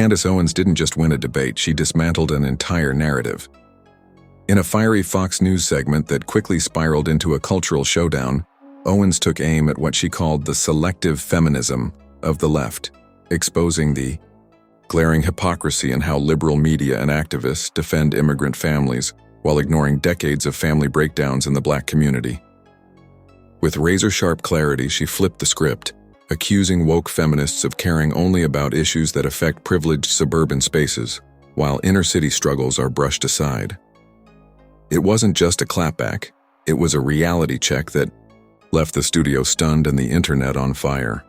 Candace Owens didn't just win a debate, she dismantled an entire narrative. In a fiery Fox News segment that quickly spiraled into a cultural showdown, Owens took aim at what she called the selective feminism of the left, exposing the glaring hypocrisy in how liberal media and activists defend immigrant families while ignoring decades of family breakdowns in the Black community. With razor-sharp clarity, she flipped the script, accusing woke feminists of caring only about issues that affect privileged suburban spaces, while inner-city struggles are brushed aside. It wasn't just a clapback, it was a reality check that left the studio stunned and the internet on fire.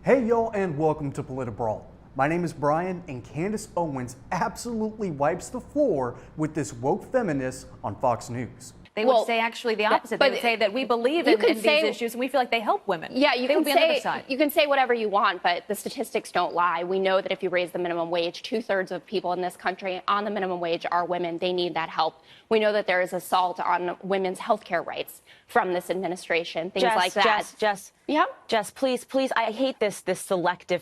Hey y'all, and welcome to Politibrawl. My name is Brian, and Candace Owens absolutely wipes the floor with this woke feminist on Fox News. They would say actually the opposite. They would say that we believe in these issues and we feel like they help women. Yeah, you can say you can say whatever you want, but the statistics don't lie. We know that if you raise the minimum wage, 2/3 of people in this country on the minimum wage are women. They need that help. We know that there is assault on women's health care rights from this administration, things like that. Jess, please, I hate this okay?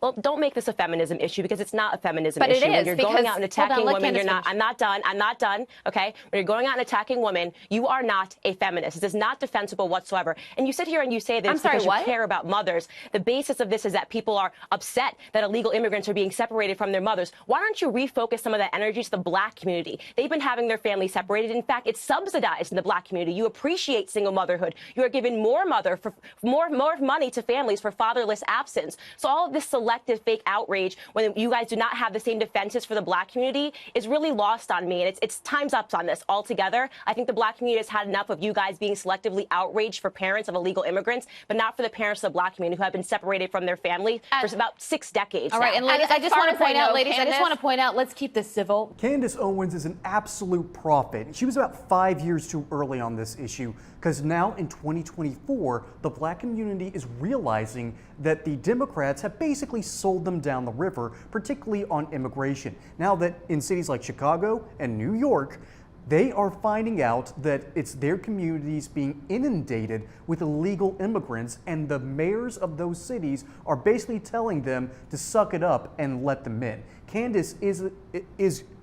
Well, don't make this a feminism issue because it's not a feminism issue. But it is, when you're going out and attacking women, you're not, I'm not done, okay? When you're going out and attacking women, you are not a feminist. This is not defensible whatsoever. And you sit here and you say this because you care about mothers. The basis of this is that people are upset that illegal immigrants are being separated from their mothers. Why don't you refocus some of that energy to the Black community? They've been having their families separated. In fact, it's subsidized in the Black community. You appreciate single motherhood. You are giving more money to families for fatherless absence. So all of this selective fake outrage when you guys do not have the same defenses for the Black community is really lost on me. And it's time's up on this altogether. I think the Black community has had enough of you guys being selectively outraged for parents of illegal immigrants, but not for the parents of the Black community who have been separated from their family for about 6 decades All right, now. and ladies, I just want to point out, ladies, I just want to point out, let's keep this civil. Candace Owens is an absolute prophet. She was about 5 years too early on this issue, because now in 2024, the Black community is realizing that the Democrats have basically sold them down the river, particularly on immigration. Now that in cities like Chicago and New York, they are finding out that it's their communities being inundated with illegal immigrants, and the mayors of those cities are basically telling them to suck it up and let them in. Candace is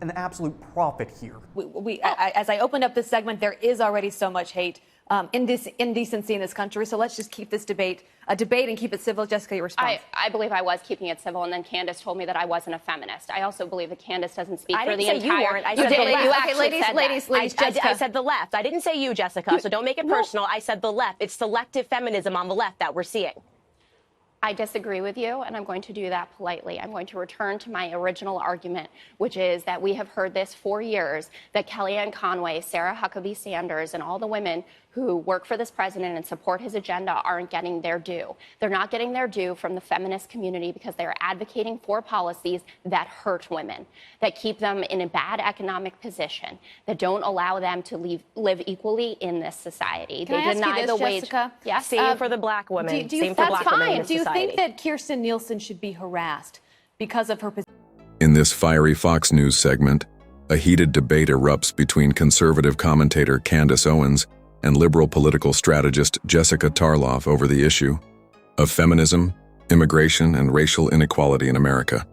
an absolute prophet here. As I opened up this segment, there is already so much hate, indecency in this country. So let's just keep this debate a debate and keep it civil. Jessica, your response. I believe I was keeping it civil, and then Candace told me that I wasn't a feminist. I also believe that Candace doesn't speak for the entire. You weren't. I said ladies. I said the left. I didn't say you, Jessica. So don't make it personal. I said the left. It's selective feminism on the left that we're seeing. I disagree with you, and I'm going to do that politely. I'm going to return to my original argument, which is that we have heard this for years, that Kellyanne Conway, Sarah Huckabee Sanders, and all the women who work for this president and support his agenda aren't getting their due. They're not getting their due from the feminist community because they're advocating for policies that hurt women, that keep them in a bad economic position, that don't allow them to live equally in this society. Can I ask you this, Jessica? Yes. Same for the Black women. Same for Black women in this society. Do you think that Kirstjen Nielsen should be harassed because of her position? In this fiery Fox News segment, a heated debate erupts between conservative commentator Candace Owens and liberal political strategist Jessica Tarlov over the issue of feminism, immigration, and racial inequality in America.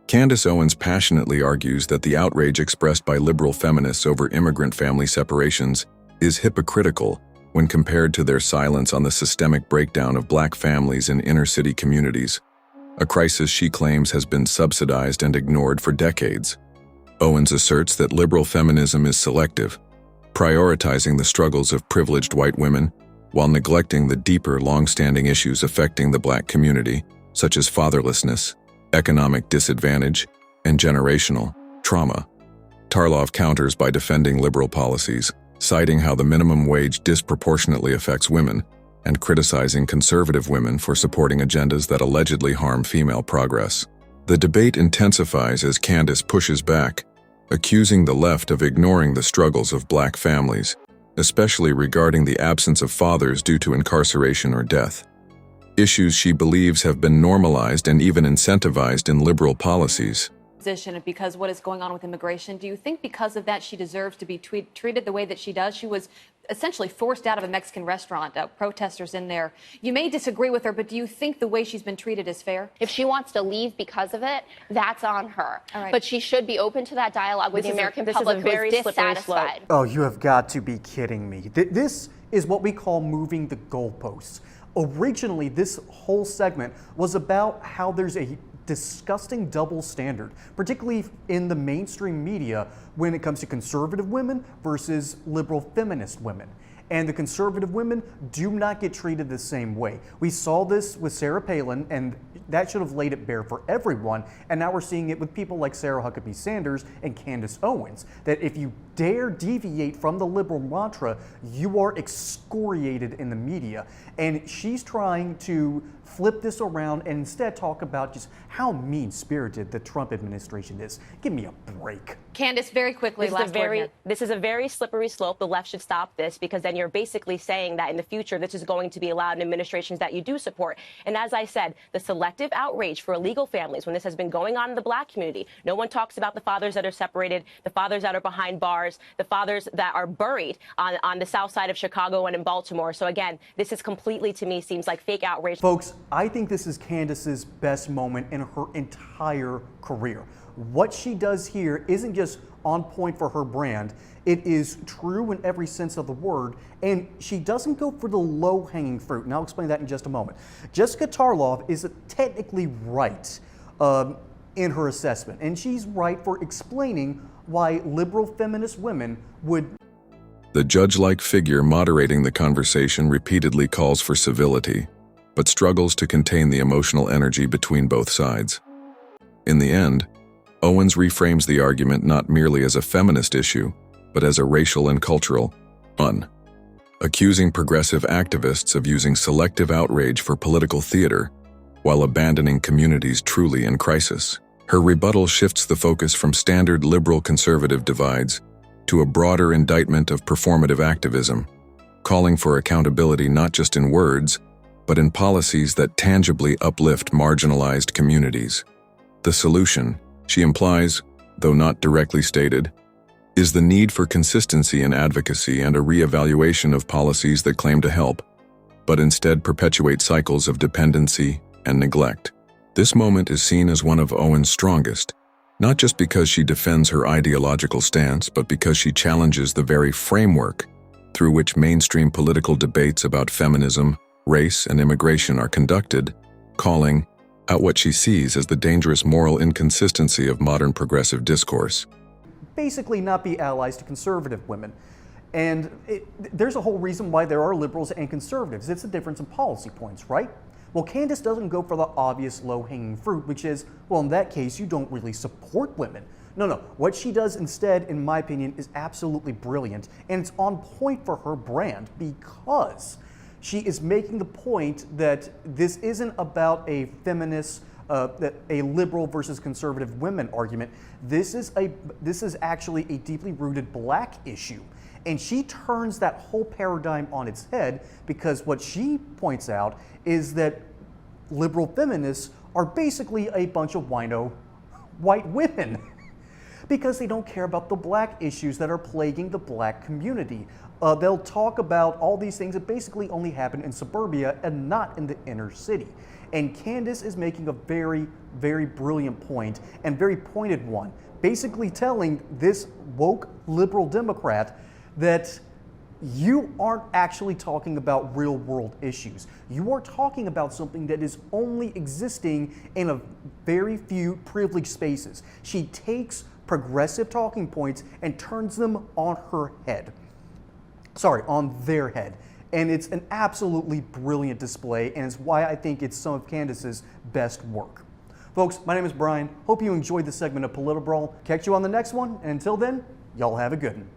Candace Owens passionately argues that the outrage expressed by liberal feminists over immigrant family separations is hypocritical when compared to their silence on the systemic breakdown of Black families in inner-city communities, a crisis she claims has been subsidized and ignored for decades. Owens asserts that liberal feminism is selective, prioritizing the struggles of privileged white women while neglecting the deeper, long-standing issues affecting the Black community, such as fatherlessness, economic disadvantage, and generational trauma. Tarlov counters by defending liberal policies, citing how the minimum wage disproportionately affects women, and criticizing conservative women for supporting agendas that allegedly harm female progress. The debate intensifies as Candace pushes back, accusing the left of ignoring the struggles of Black families, especially regarding the absence of fathers due to incarceration or death. Issues she believes have been normalized and even incentivized in liberal policies. position because what is going on with immigration, do you think because of that she deserves to be treated the way that she does? She was essentially forced out of a Mexican restaurant, protesters in there. You may disagree with her, but do you think the way she's been treated is fair? If she wants to leave because of it, that's on her. All right. But she should be open to that dialogue with the American public who is dissatisfied. Oh, you have got to be kidding me. This is what we call moving the goalposts. Originally, this whole segment was about how there's a disgusting double standard, particularly in the mainstream media when it comes to conservative women versus liberal feminist women. And the conservative women do not get treated the same way. We saw this with Sarah Palin, and that should have laid it bare for everyone. And now we're seeing it with people like Sarah Huckabee Sanders and Candace Owens, that if you dare deviate from the liberal mantra, you are excoriated in the media. And she's trying to flip this around and instead talk about just how mean-spirited the Trump administration is. Give me a break. Candace, very quickly, this is a very slippery slope. The left should stop this, because then you're basically saying that in the future this is going to be allowed in administrations that you do support. And as I said, the selective outrage for illegal families, when this has been going on in the black community, no one talks about the fathers that are separated, the fathers that are behind bars, the fathers that are buried on the south side of Chicago and in Baltimore. So again, this is completely, to me, seems like fake outrage. Folks, I think this is Candace's best moment in her entire career. What she does here isn't just on point for her brand, it is true in every sense of the word, and she doesn't go for the low-hanging fruit, and I'll explain that in just a moment. Jessica Tarlov is technically right in her assessment, and she's right for explaining why liberal feminist women would. The judge-like figure moderating the conversation repeatedly calls for civility, but struggles to contain the emotional energy between both sides. In the end, Owens reframes the argument not merely as a feminist issue, but as a racial and cultural one, accusing progressive activists of using selective outrage for political theater while abandoning communities truly in crisis. Her rebuttal shifts the focus from standard liberal-conservative divides to a broader indictment of performative activism, calling for accountability not just in words, but in policies that tangibly uplift marginalized communities. The solution, she implies, though not directly stated, is the need for consistency in advocacy and a re-evaluation of policies that claim to help, but instead perpetuate cycles of dependency and neglect. This moment is seen as one of Owens' strongest, not just because she defends her ideological stance, but because she challenges the very framework through which mainstream political debates about feminism, race, and immigration are conducted, calling out what she sees as the dangerous moral inconsistency of modern progressive discourse. Basically not be allies to conservative women. And there's a whole reason why there are liberals and conservatives. It's a difference in policy points, right? Well, Candace doesn't go for the obvious low-hanging fruit, which is, well, in that case, you don't really support women. No. What she does instead, in my opinion, is absolutely brilliant, and it's on point for her brand because she is making the point that this isn't about a feminist, a liberal versus conservative women argument. This is actually a deeply rooted black issue. And she turns that whole paradigm on its head because what she points out is that liberal feminists are basically a bunch of wino white women because they don't care about the black issues that are plaguing the black community. They'll talk about all these things that basically only happen in suburbia and not in the inner city. And Candace is making a very, very brilliant point and very pointed one, basically telling this woke liberal Democrat that you aren't actually talking about real world issues. You are talking about something that is only existing in a very few privileged spaces. She takes progressive talking points and turns them on her head. Sorry, on their head. And it's an absolutely brilliant display, and it's why I think it's some of Candace's best work. Folks, my name is Brian. Hope you enjoyed this segment of Politibrawl. Catch you on the next one, and until then, y'all have a good one.